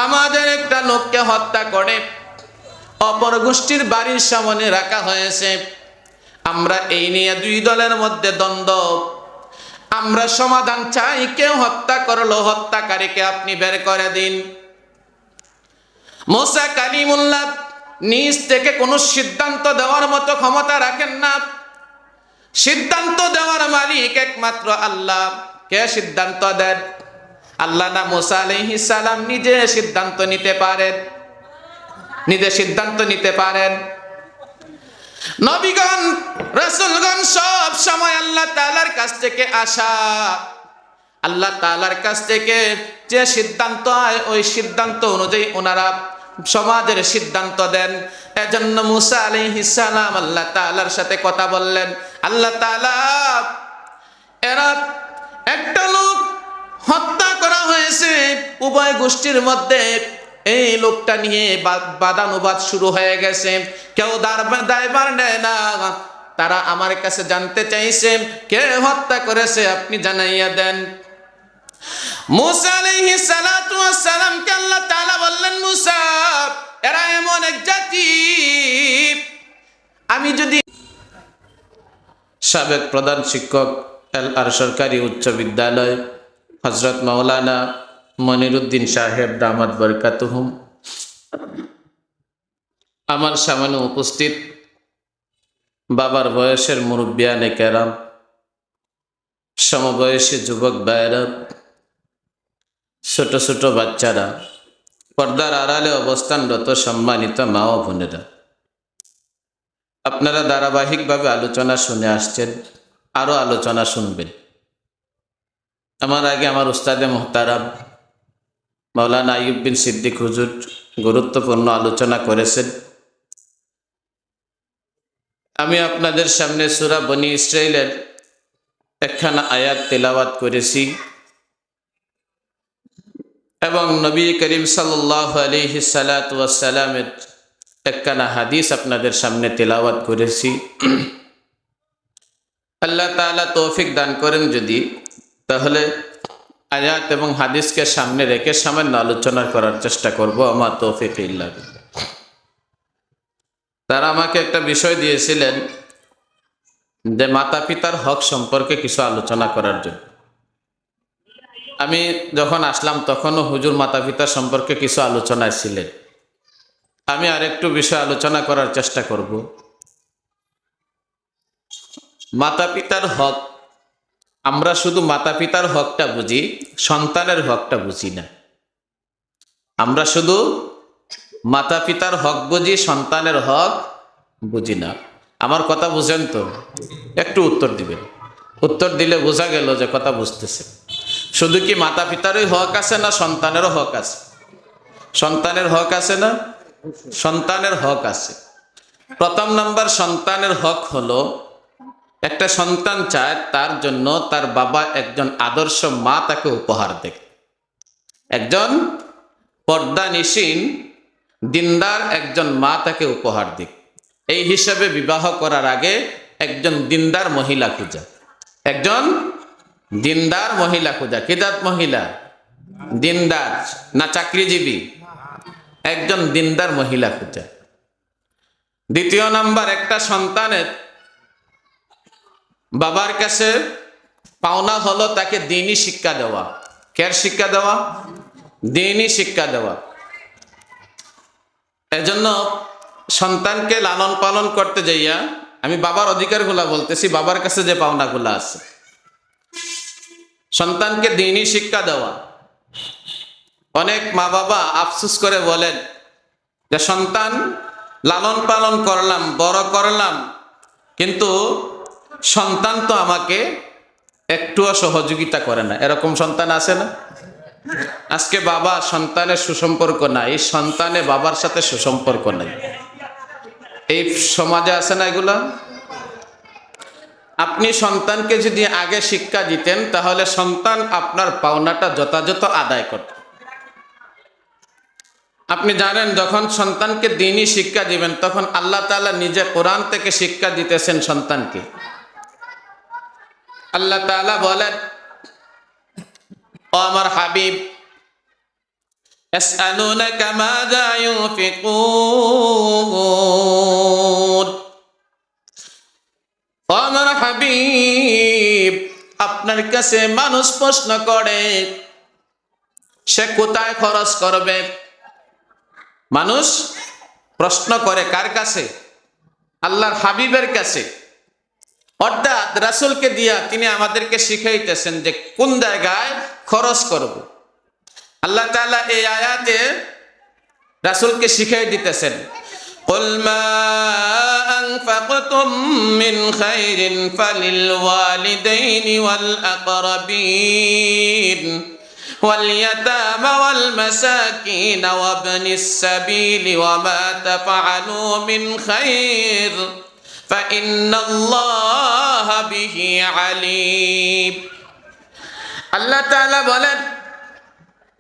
আমাদের একটা লোককে হত্যা করে অপর গোষ্ঠীর বাড়ির সামনে রাখা হয়েছে। আমরা এই নিয়ে দুই দলের মধ্যে দ্বন্দ্ব। আমরা সমাধান চাই, কেউ হত্যা করলো, হত্যাকারীকে আপনি বের করে দিন। মুসা কালিমুল্লাহ নিজ থেকে কোনো সিদ্ধান্ত দেওয়ার মতো ক্ষমতা রাখেন না। সিদ্ধান্ত দেওয়ার মালিক একমাত্র আল্লাহ। কে সিদ্ধান্ত দেন? আল্লাহ না মুসা আলাইহিস সালাম নিজে সিদ্ধান্ত নিতে পারেন? নিজে সিদ্ধান্ত নিতে পারেন? নবীগণ রাসূলগণ সব সময় আল্লাহ তাআলার কাছ থেকে আসা। আল্লাহ তাআলার কাছ থেকে যে সিদ্ধান্ত হয় ওই সিদ্ধান্ত অনুযায়ী ওনারা সমাজের সিদ্ধান্ত দেন। এজন্য মুসা আলাইহিস সালাম আল্লাহ তাআলার সাথে কথা বললেন। আল্লাহ তাআলা এরা একটা লোক হত্যা করা হয়েছে, উভয় গোষ্ঠীর মধ্যে এই লোকটা নিয়ে বাদানুবাদ শুরু হয়ে গেছে। কেউ দায়ভার নেয় না। তারা আমার কাছে জানতে চাইছে কে হত্যা করেছে, আপনি জানাইয়া দেন। মুসা আলাইহিস সালাতু ওয়াস সালামকে আল্লাহ তাআলা বললেন, মুসা এরা এমন এক জাতি, আমি যদি সাবেক প্রধান শিক্ষক এল.আর সরকারি উচ্চ বিদ্যালয় হযরত মাওলানা মনিরুদ্দিন সাহেব দামাত বরকাতুহুম, আমার সামনে উপস্থিত বাবার বয়সের মুরব্বিয়ানে কেরাম, সমবয়সী যুবক ভাইয়েরা, ছোট ছোট বাচ্চারা, পর্দার আড়ালে অবস্থানরত সম্মানিত মা ও বোনেরা, আপনারা ধারাবাহিকভাবে আলোচনা শুনে আসছেন, আরও আলোচনা শুনবেন। আমার আগে আমার উস্তাদে মোহতারাম মাওলানা আইয়ুব বিন সিদ্দিক হুজুর গুরুত্বপূর্ণ আলোচনা করেছেন। আমি আপনাদের সামনে সূরা বনী ইসরাইলের একখানা আয়াত তেলাওয়াত করেছি এবং নবী করিম সাল্লাল্লাহু আলাইহি সাল্লাতু ওয়াস সালামের একখানা হাদিস আপনাদের সামনে তেলাওয়াত করেছি। আল্লাহ তাআলা তৌফিক দান করেন যদি, তাহলে আয়াত এবং হাদিসকে সামনে রেখে সামান্য আলোচনা করার চেষ্টা করব। আমার তৌফিক ইল্লা বিল্লাহ। তারা আমাকে একটা বিষয় দিয়েছিলেন যে মাতা পিতার হক সম্পর্কে কিছু আলোচনা করার জন্য। আমি যখন আসলাম তখনও হুজুর মাতা পিতা সম্পর্কে কিছু আলোচনায় ছিলেন। আমি আরেকটু বিষয় আলোচনা করার চেষ্টা করব। মাতা পিতার হক, আমরা শুধু মাতা পিতার হকটা বুঝি, সন্তানের হকটা বুঝি না। আমরা শুধু মাতা পিতার হক বুঝি, সন্তানের হক বুঝি না। আমার কথা বুঝেন তো? একটু উত্তর দিবেন। উত্তর দিলে বোঝা গেল যে কথা বুঝতেছে। শুধু কি মাতা পিতারই হক আছে না সন্তানেরও হক আছে? সন্তানের হক আছে না? সন্তানের হক আছে। প্রথম নাম্বার সন্তানের হক হলো, একটা সন্তান চায় তার জন্য তার বাবা একজন আদর্শ মা তাকে উপহার দেয়। একজন পর্দানিশীন দিনদার একজন মা তাকে উপহার দিক। এই হিসাবে বিবাহ করার আগে একজন দিনদার মহিলা খুঁজা, একজন দিনদার মহিলা খুঁজা। কি জাত মহিলা? দিনদার, না চাকরিজীবী? একজন দিনদার মহিলা খুঁজা। দ্বিতীয় নাম্বার, একটা সন্তানের বাবার কাছে পাওনা হলো তাকে দ্বীনি শিক্ষা দেওয়া। কের শিক্ষা দেওয়া? দ্বীনি শিক্ষা দেওয়া। এজন্য সন্তানকে লালন পালন করতে যাইয়া, আমি বাবার অধিকারগুলা বলতেছি, বাবার কাছে যে পাওনাগুলা আছে, সন্তানকে দ্বীনি শিক্ষা দেওয়া। অনেক মা বাবা আফসোস করে বলেন যে সন্তান লালন পালন করলাম, বড় করলাম, কিন্তু সন্তান তো আমাকে একটুও সহযোগিতা করে না। এরকম সন্তান আছে না? আজকে বাবা সন্তানের সুসম্পর্ক নাই, সন্তানে বাবার সাথে সুসম্পর্ক নাই। এই সমাজে আছে না এগুলা? আপনি সন্তানকে যদি আগে শিক্ষা দিতেন তাহলে সন্তান আপনার পাওনাটা যথাযথ আদায় করত। আপনি জানেন, যখন সন্তানকে দ্বীনি শিক্ষা দিবেন তখন আল্লাহ তাআলা নিজে কোরআন থেকে শিক্ষা দিতেছেন সন্তানকে। আল্লাহ তাআলা বলেন, ও আমার হাবিব, ইয়াসআলুনাকা মাযা ইউনফিকুন। ও আমার হাবিব, আপনার কাছে মানুষ প্রশ্ন করে সে কোথায় খরচ করবে। মানুষ প্রশ্ন করে কার কাছে? আল্লাহর হাবিবের কাছে। অর্থাৎ রাসূলকে দিয়া তিনি আমাদেরকে শিখাইতেছেন যে কোন জায়গায় খরচ করব। আল্লাহ তাআলা এই আয়াতে রাসূলকে শিখাই দিতেছেন, কুল মা আনফাকতুম মিন খাইরিন ফালিল ওয়ালিদাইনি ওয়াল আকরাবিন ওয়াল ইয়াতামা ওয়াল মাসাকিন ওয়া ইবনিস সাবিলি ওয়া মা তাফআলু মিন খাইর ফাইন্নাল্লাহা বিহি আলিম। আল্লাহ তাআলা বলেন,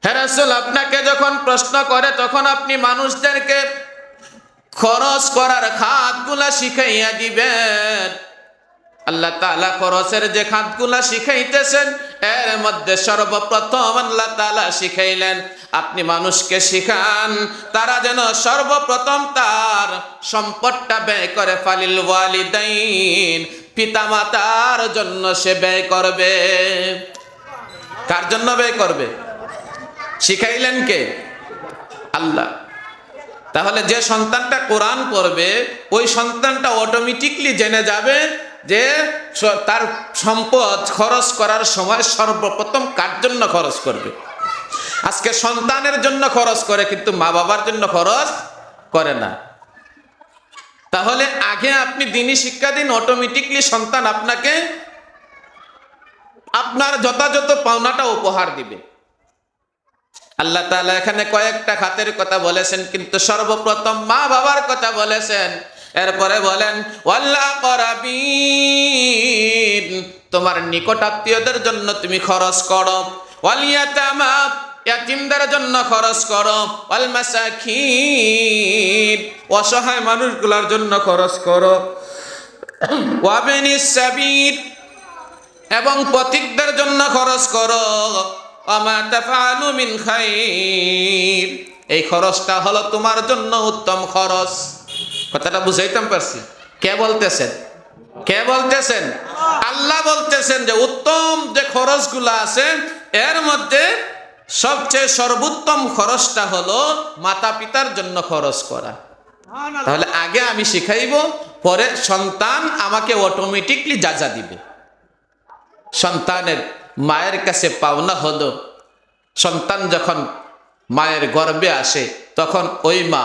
হে রাসূল, আপনাকে যখন প্রশ্ন করে তখন আপনি মানুষদেরকে খরচ করার খাতগুলা শিখাইয়া দিবেন। আল্লাহ তাআলা খরচের যে খাতগুলা শিখাইতেছেন এর মধ্যে সর্বপ্রথম আল্লাহ তাআলা শিখাইলেন আপনি মানুষকে শিখান তারা যেন সর্বপ্রথম তার সম্পদটা ব্যয় করে ফালিল ওয়ালিদাইন, পিতামাতার জন্য সে ব্যয় করবে। কার জন্য ব্যয় করবে? শিখাইলেন কে? আল্লাহ। তাহলে যে সন্তানটা কোরআন পড়বে ওই সন্তানটা অটোমেটিকলি জেনে যাবে যে তার সম্পদ খরচ করার সময় সর্বপ্রথম কার জন্য খরচ করবে। আজকে সন্তানের জন্য খরচ করে কিন্তু মা বাবার জন্য খরচ করে না। তাহলে আগে আপনি দ্বীনি শিক্ষা দিন, অটোমেটিকলি সন্তান আপনাকে আপনার যথাযথ পাওনাটা উপহার দিবে। আল্লাহ তাআলা এখানে কয়েকটা খাতের কথা বলেছেন কিন্তু সর্বপ্রথম মা বাবার কথা বলেছেন। এরপরে বলেন ওয়াল আকরাবিন, তোমার নিকট আত্মীয়দের জন্য তুমি খরচ করো। ওয়াল ইয়াতামা, ইয়াতিমদের জন্য খরচ করো। ওয়াল মাসাকিন, অসহায় মানুষগুলোর জন্য খরচ করো। ওয়া ইবনিস সাবিল, এবং পথিকদের জন্য খরচ করো। ওমা তাফআলু মিন খাইর, এই খরচটা হলো তোমার জন্য উত্তম খরচ। কথাটা বুঝাইতাম পারছি? কে বলতেছেন? কে বলতেছেন? আল্লাহ বলতেছেন যে উত্তম যে খরচগুলো আছে এর মধ্যে সবচেয়ে সর্বোত্তম খরচটা হলো মাতা পিতার জন্য খরচ করা। তাহলে আগে আমি শিখাইব, পরে সন্তান আমাকে অটোমেটিকলি যাজা দিবে। সন্তানের মায়ের কাছে পাওনা হলো সন্তান যখন মায়ের গর্ভে আসে তখন ওই মা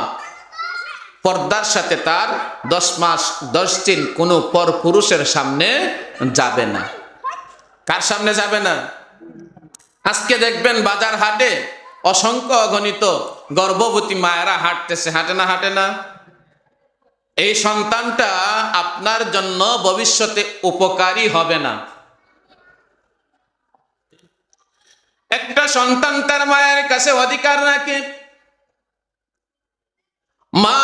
পর্দার সাথে তার 10 মাস 10 দিন কোনো পর পুরুষের সামনে যাবে না। কার সামনে যাবে না? আজকে দেখবেন বাজার হাটে অসংখ্য অগণিত গর্ভবতী মায়েরা হাঁটতেছে, হাঁটে না? হাঁটে না? এই সন্তানটা আপনার জন্য ভবিষ্যতে উপকারী হবে না। একটা সন্তান তার মায়ের কাছে অধিকার রাখে। মা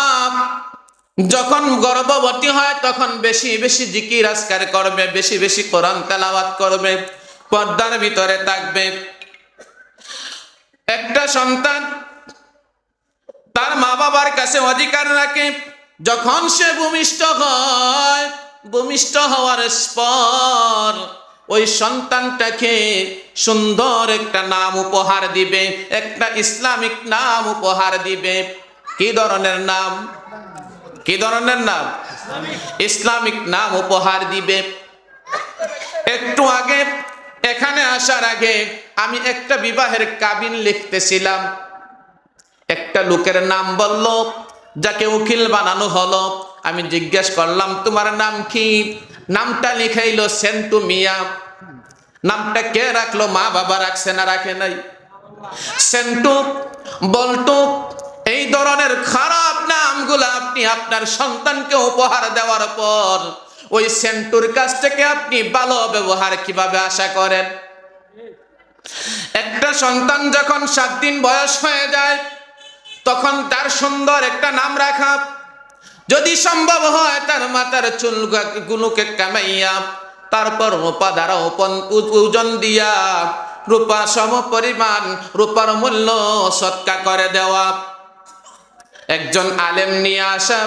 যখন গর্ভবতী হয় তখন বেশি বেশি জিকির আজকার করবে, বেশি বেশি কোরআন তেলাওয়াত করবে, পর্দার ভিতরে থাকবে। একটা সন্তান তার মা বাবার কাছে অধিকার রাখে যখন সে ভূমিষ্ঠ হয়, ভূমিষ্ঠ হওয়ার পর ওই সন্তানটাকে সুন্দর একটা নাম উপহার দিবে, একটা ইসলামিক নাম উপহার দিবে। কি ধরনের নাম? কি ধরনের নাম? ইসলামিক নাম উপহার দিবে। একটু আগে এখানে আসার আগে আমি একটা বিবাহের কাবিন লিখতেছিলাম। একটা লোকের নাম বলল, যাকে উকিল বানানো হলো। আমি জিজ্ঞেস করলাম তোমার নাম কি? নামটা লিখাইলো সেন্টু মিয়া। নামটা কে রাখলো? মা বাবা রাখছে না রাখে নাই? সেন্টু, বল্টু, এই ধরনের খারাপ নামগুলো আপনি আপনার সন্তানকে উপহার দেওয়ার পর ওই সেন্টুর কাছ থেকে আপনি ভালো ব্যবহার কিভাবে আশা করেন? একটা সন্তান যখন 7 দিন বয়স হয়ে যায় তখন তার সুন্দর একটা নাম রাখা, যদি সম্ভব হয় তার মাথার চুলগুলোকে কামাইয়া তারপর রূপা দ্বারা ওজন দিয়া রূপা সম পরিমাণ রূপার মূল্য সৎকা করে দেওয়া। একজন আলেম নিয়ে আসা,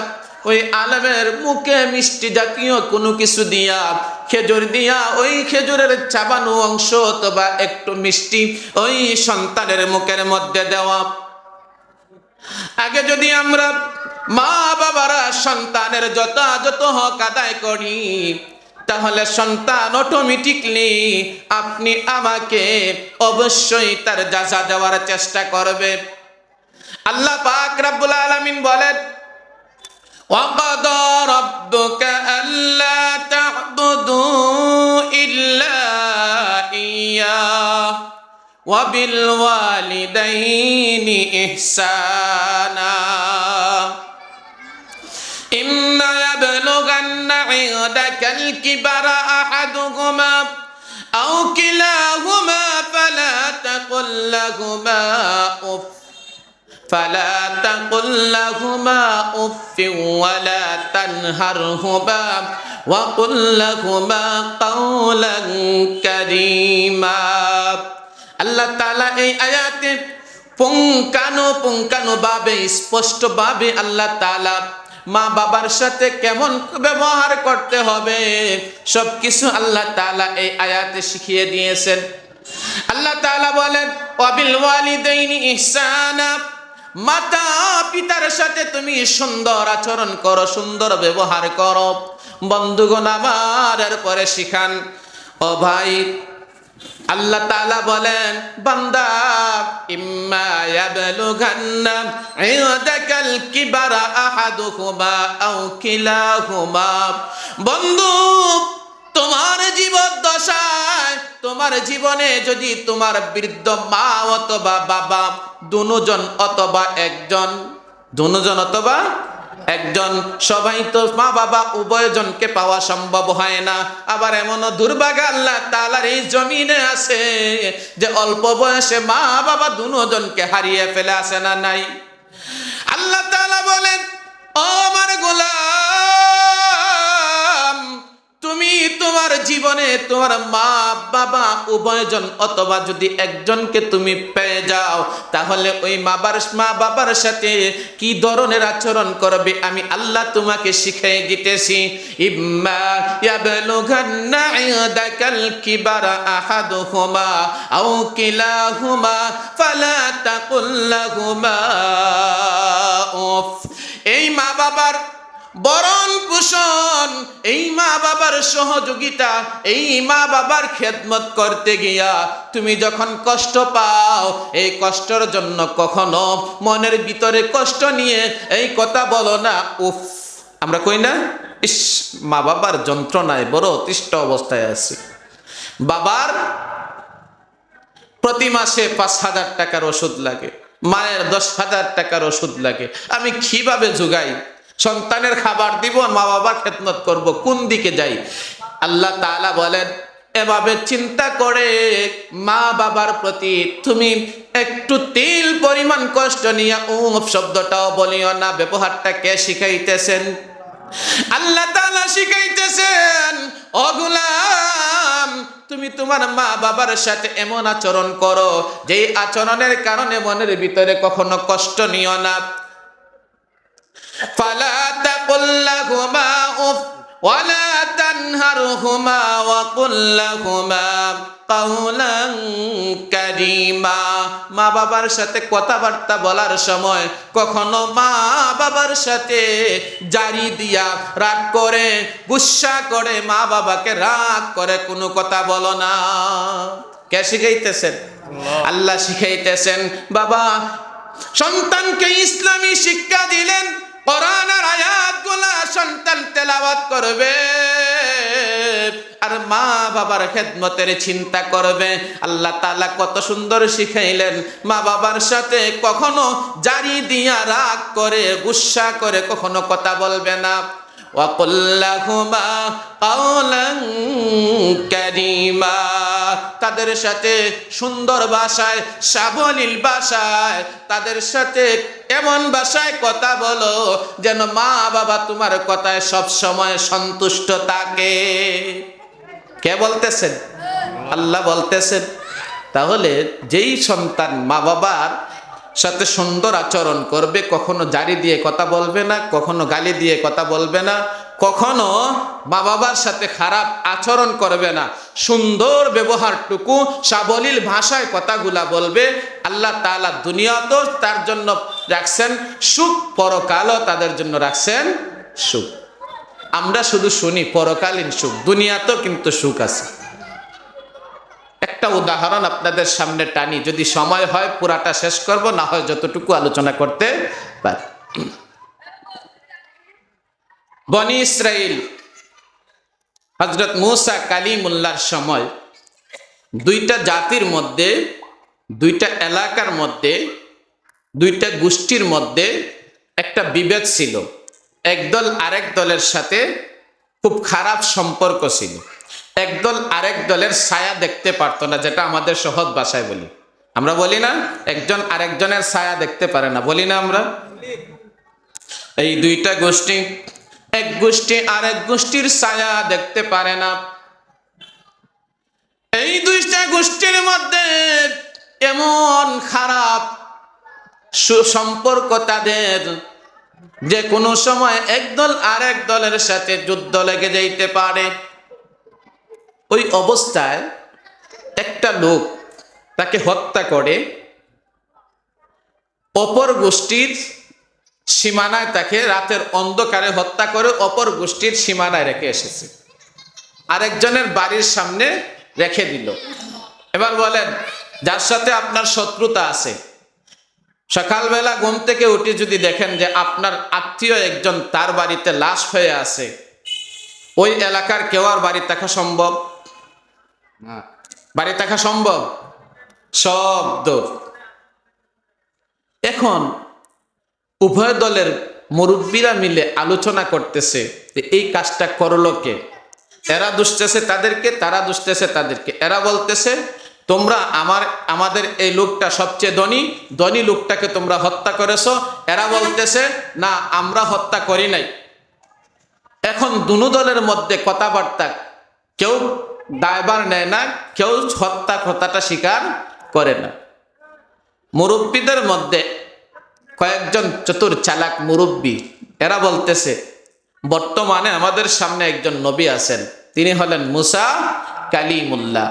ওই আলেমের মুখে মিষ্টি জাতীয় কোনো কিছু দিয়া, খেজুর দিয়া, ওই খেজুরের চাবানো অংশ অথবা একটু মিষ্টি ওই সন্তানের মুখের মধ্যে দেওয়া। আগে যদি আমরা মা বাবারা সন্তানের যথাযথ হক আদায় করি, তাহলে সন্তান অটোমেটিকলি আপনি আমাকে অবশ্যই তার যাজা দেওয়ার চেষ্টা করবে। আল্লাহ পাক রব্বুল আলামিন বলেন, وَقَضَى رَبُّكَ أَلَّا تَعْبُدُوا إِلَّا إِيَّاهُ وَبِالْوَالِدَيْنِ إِحْسَانًا إِمَّا يَبْلُغَنَّ عِندَكَ الْكِبَرَ أَحَدُهُمَا أَوْ كِلَاهُمَا فَلَا تَقُل لهما أف ولا تنهرهما وقل لهما قولا كريما। আল্লাহ তাআলা এই আয়াতে পুঙ্খানু ভাবে স্পষ্ট ভাবে আল্লাহ তাআলা মা বাবার সাথে কেমন ব্যবহার করতে হবে সবকিছু আল্লাহ তাআলা এই আয়াতে শিখিয়ে দিয়েছেন। আল্লাহ তাআলা বলেন, ওয়াবিল ওয়ালিদাইনি ইহসানা, মাতা পিতার সাথে তুমি সুন্দর আচরণ করো, সুন্দর ব্যবহার করো। বন্ধুগণ আমার, এরপরে শিখান, ও ভাই, আল্লাহ তাআলা বলেন, বান্দা, ইম্মা ইয়াবলুগান্না ইনদাকাল কিবারা আহাদুহুমা আও কিলাহুমা, বন্ধু, তোমার জীবদ্দশায়, তোমার জীবনে যদি তোমার বৃদ্ধ মা অথবা বাবা দুজন অথবা একজন, সবাই তো মা বাবা উভয়জনকে পাওয়া সম্ভব হয় না। আবার এমনও দুর্ভাগ্য আল্লাহ তাআলার এই জমিনে আছে যে অল্প বয়সে মা বাবা দুজনকে হারিয়ে ফেলে, আসে না নাই? আল্লাহ তাআলা বলেন, ও আমার গোলাম, তুমি তোমার জীবনে তোমার মা বাবা উভয়জন অথবা যদি একজনকে তুমি পেয়ে যাও, তাহলে ওই মা বাবার সাথে কি ধরনের আচরণ করবে আমি আল্লাহ তোমাকে শিখিয়ে দিতেছি। ইম্মা ইয়াবলুগান্না ইনদাকাল কিবারা আহাদুহুমা আও কিলাহুমা ফালা তাকুল লাহুমা উফ। এই মা বাবার বরণ পোষণ, এই মা বাবার সহযোগিতা, এই মা বাবার খেদমত করতে গিয়া তুমি যখন কষ্ট পাও, এই কষ্টের জন্য কখনো মনের ভিতরে কষ্ট নিয়ে এই কথা বলো না, উফ। আমরা কই না, ইস, মা বাবার যন্ত্রণায় বড় অতিষ্ঠ অবস্থায় আছে। বাবার প্রতি মাসে 5,000 টাকার ওষুধ লাগে, মায়ের 10,000 টাকার ওষুধ লাগে, আমি কিভাবে জোগাই? সন্তানের খাবার দিব, মা বাবার খেদমত করব, কোন দিকে যাই? আল্লাহ তাআলা বলেন, এভাবে চিন্তা করে মা বাবার প্রতি তুমি একটু তিল পরিমাণ কষ্ট নিয়ে উফ শব্দটাও বলিও না। ব্যবহারটা কে শিখাইতেছেন? আল্লাহ তাআলা শিখাইতেছেন, ও গোলাম, তুমি তোমার মা বাবার সাথে এমন আচরণ করো যে আচরণের কারণে মনের ভিতরে কখনো কষ্ট নিও না। فلا تقل لهما أف ولا تنهرهما وقل لهما قولا كريما। মা বাবার সাথে কথাবার্তা বলার সময় কখনো মা বাবার সাথে জারি দিয়া রাগ করে, গুসা করে, মা বাবাকে রাগ করে কোনো কথা বলো না। কে শিখাইতেছেন? আল্লাহ শিখাইতেছেন। বাবা সন্তানকে ইসলামী শিক্ষা দিলেন, কোরআনের আয়াতগুলা সন্তান তেলাওয়াত করবে আর মা বাবার খেদমতের চিন্তা করবে। আল্লাহ তাআলা কত সুন্দর শিখাইলেন, মা বাবার সাথে কখনো জারি দিয়া রাগ করে, গুসা করে কখনো কথা বলবে না। وَقُلْ لَهُمَا قَوْلًا كَرِيمًا, তাদের সাথে সুন্দর ভাষায়, সাবলীল ভাষায়, তাদের সাথে এমন ভাষায় কথা বলো যেন মা বাবা তোমার কথায় সব সময় সন্তুষ্ট থাকে। কে বলতেছেন? আল্লাহ বলতেছেন, তাহলে যেই সন্তান মা বাবার সাথে সুন্দর আচরণ করবে, কখনো জারি দিয়ে কথা বলবে না, কখনো গালি দিয়ে কথা বলবে না, কখনো মা বাবার সাথে খারাপ আচরণ করবে না, সুন্দর ব্যবহারটুকু সাবলীল ভাষায় কথাগুলা বলবে, আল্লাহ তাআলা দুনিয়াতেও তার জন্য রাখছেন সুখ, পরকালও তাদের জন্য রাখছেন সুখ। আমরা শুধু শুনি পরকালীন সুখ, দুনিয়াতেও কিন্তু সুখ আছে। একটা উদাহরণ আপনাদের সামনে টানি, যদি সময় হয় পুরাটা শেষ করব, না হয় যতটুকু আলোচনা করতে পারি। বনি ইসরাইল হযরত মূসা কালিমুল্লাহর সময় দুইটা জাতির মধ্যে, দুইটা এলাকার মধ্যে, দুইটা গোষ্ঠীর মধ্যে একটা বিভেদ ছিল। একদল আরেক দলের সাথে খুব খারাপ সম্পর্ক ছিল। একদল আরেক দলের ছায়া দেখতে পারতো না, যেটা আমাদের সহজ ভাষায় বলি। আমরা বলি না একজন আরেকজনের ছায়া দেখতে পারে না, বলি না আমরা? এই দুইটা গোষ্ঠী, এক গোষ্ঠী আরেক গোষ্ঠীর ছায়া দেখতে পারে না। এই দুইটা গোষ্ঠীর মধ্যে এমন খারাপ সুসম্পর্ক তাদের, যে কোনো সময় একদল আরেক দলের সাথে যুদ্ধ লেগে যাইতে পারে। ওই অবস্থায় একটা লোক তাকে হত্যা করে অপর গোষ্ঠীর সীমানায়, তাকে রাতের অন্ধকারে হত্যা করে অপর গোষ্ঠীর সীমানায় রেখে এসেছে, আরেকজনের বাড়ির সামনে রেখে দিল। এবার বলেন, যার সাথে আপনার শত্রুতা আছে, সকালবেলা ঘুম থেকে উঠে যদি দেখেন যে আপনার আত্মীয় একজন তার বাড়িতে লাশ হয়ে আছে, ওই এলাকার কেউ আর বাড়ি থাকা সম্ভব? বাড়ি থাকা সম্ভব? সব দূর। এখন উভয় দলের মুরব্বীরা মিলে আলোচনা করতেছে যে এই কাজটা করলো কে। এরা দুষতেছে তাদেরকে, তারা দুষতেছে তাদেরকে। এরা বলতেছে তোমরা আমাদের এই লোকটা সবচেয়ে ধনী লোকটাকে তোমরা হত্যা করেছো। এরা বলতেছে না, আমরা হত্যা করি নাই। এখন দুনো দলের মধ্যে কথাবার্তা, কেউ দায়ভার নেয় না, কেউ হত্যা কথাটা স্বীকার করে না। মুরব্বীদের মধ্যে কয়েকজন চতুর চালাক মুরব্বী, এরা বলতেছে বর্তমানে আমাদের সামনে একজন নবী আছেন, তিনি হলেন মূসা কালিমুল্লাহ।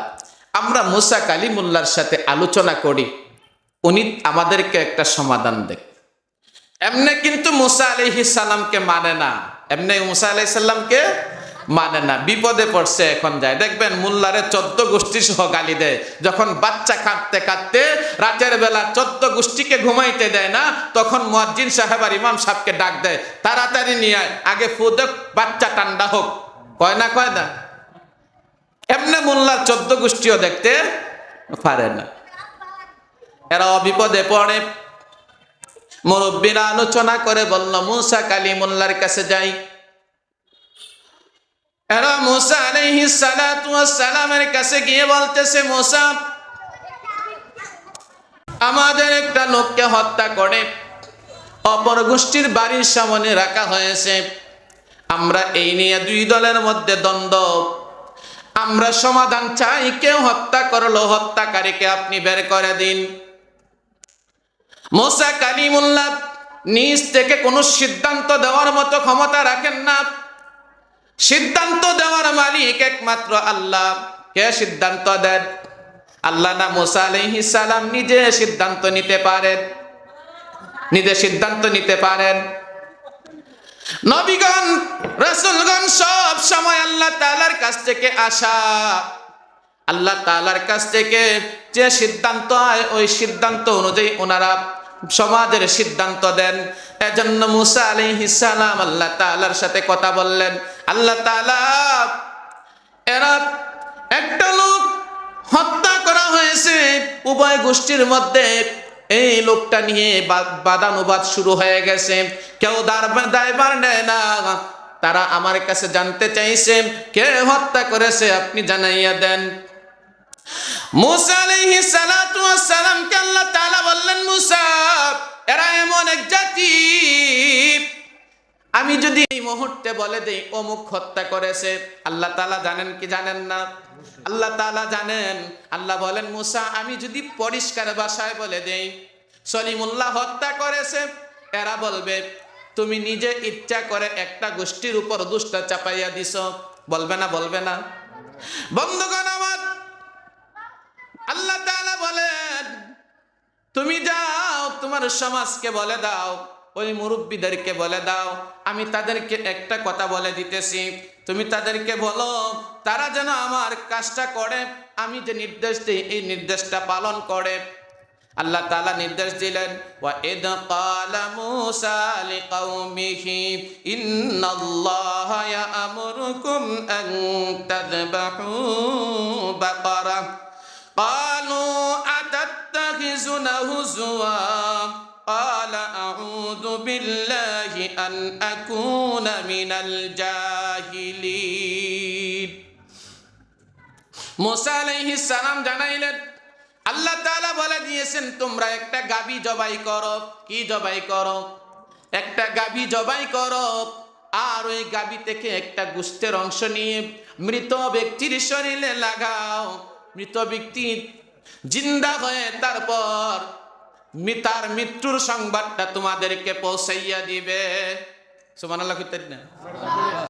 আমরা মূসা কালিমুল্লাহর সাথে আলোচনা করি, উনি আমাদেরকে একটা সমাধান দেন। এমনি কিন্তু মূসা আলাইহিস সালামকে মানে না, এমনি মূসা আলাইহিস সালামকে মানে না। বিপদে পড়ছে, এখন যায় দেখবেন মোল্লারে 14 গোষ্ঠী সহ গালি দেয়। যখন বাচ্চা কাঁদতে কাঁদতে রাতের বেলা 14 গোষ্ঠীকে ঘুমাইতে দেয় না, তখন মুয়াজ্জিন সাহেব আর ইমাম সাহেবকে ডাক দেয়, তাড়াতাড়ি নিয়ে আয়, আগে ফুদক, বাচ্চা ঠান্ডা হোক। কয় না, কয় না? এমনি মোল্লার 14 গোষ্ঠীও দেখতে পারে না। এরা বিপদে পড়ে। মুরব্বীরা আলোচনা করে বলল মূসা কালিমুল্লাহর কাছে যাই। এরা মূসা আলাইহিস সালাতু ওয়াস সালামের কাছে গিয়ে বলতেছে, মূসা, আমাদের একটা লোককে হত্যা করে অপর গোষ্ঠীর বাড়ির সামনে রাখা হয়েছে। আমরা এই নিয়ে দুই দলের মধ্যে দ্বন্দ্ব, আমরা সমাধান চাই। কেউ হত্যা করলো, হত্যাকারীকে আপনি বের করে দিন। মূসা কালিমুল্লাহ নিজ থেকে কোনো সিদ্ধান্ত দেওয়ার মতো ক্ষমতা রাখেন না। সিদ্ধান্ত দেওয়ার মালিক একমাত্র আল্লাহ। কে সিদ্ধান্ত দেন? আল্লাহ না মূসা আলাইহিস সালাম নিজে সিদ্ধান্ত নিতে পারেন? নিজে সিদ্ধান্ত নিতে পারেন। নবীগণ, রাসূলগণ সব সময় আল্লাহ তাআলার কাছ থেকে আসা, আল্লাহ তাআলার কাছ থেকে যে সিদ্ধান্ত হয় ওই সিদ্ধান্ত অনুযায়ী ওনারা সমাজের সিদ্ধান্ত দেন। এজন্য মূসা আলাইহিস সালাম আল্লাহ তাআলার সাথে কথা বললেন। আল্লাহ তাআলা, এরা একটা লোক হত্যা করা হয়েছে, উভয় গোষ্ঠীর মধ্যে এই লোকটা নিয়ে বাদানুবাদ শুরু হয়ে গেছে। কেউ দায়ভার নেয় না। তারা আমার কাছে জানতে চাইছে কে হত্যা করেছে, আপনি জানাইয়া দেন। মূসা আলাইহিস সালাতু ওয়াস সালামকে আল্লাহ তাআলা বললেন, মূসা, এরা এমন এক জাতি, আমি যদি এই মুহূর্তে বলে দেই অমুক হত্যা করেছে। আল্লাহ তাআলা জানেন কি জানেন না? আল্লাহ তাআলা জানেন। আল্লাহ বলেন, মুসা আমি যদি পরিষ্কার ভাষায় বলে দেই সলিমুল্লাহ হত্যা করেছে, এরা বলবে তুমি নিজে ইচ্ছা করে একটা গোষ্ঠীর উপর দোষটা চাপাইয়া দিছ। বলবে না? বলবে না? বন্ধুগণ আমার, আল্লাহ তাআলা বলেন তুমি যাও তোমার সমাজকে বলে দাও, ওই মুরব্বীদেরকে বলে দাও, আমি তাদেরকে একটা কথা বলে দিতেছি, তুমি তাদেরকে বলো তারা যেন আমার কাজটা করে, আমি যে নির্দেশ দিই এই নির্দেশটা পালন করে। আল্লাহ তাআলা নির্দেশ দিলেন, ওয়া ইদ ক্বালা মূসা লিকাওমিহি ইন্নাল্লাহা ইয়া'মুরুকুম আন তাযবাহু বাকারা ক্বালু আতাত্তাখিযুনা হুজওয়া ক্বালা আউযু বিল্লাহি আন আকুনা মিনাল জাহিলিন। মূসা আলাইহিস সালাম জানাইলেন, আল্লাহ তাআলা বলে দিয়েছেন তোমরা একটা গাভী জবাই করো। কি জবাই করো? একটা গাভী জবাই করো, আর ওই গাভী থেকে একটা গোশতের অংশ নিয়ে মৃত ব্যক্তির শরীরে লাগাও। মৃত ব্যক্তি জিন্দা হয়ে তারপর তার মৃত্যুর সংবাদটা তোমাদেরকে পৌঁছাইয়া দিবে। সুবহানাল্লাহ।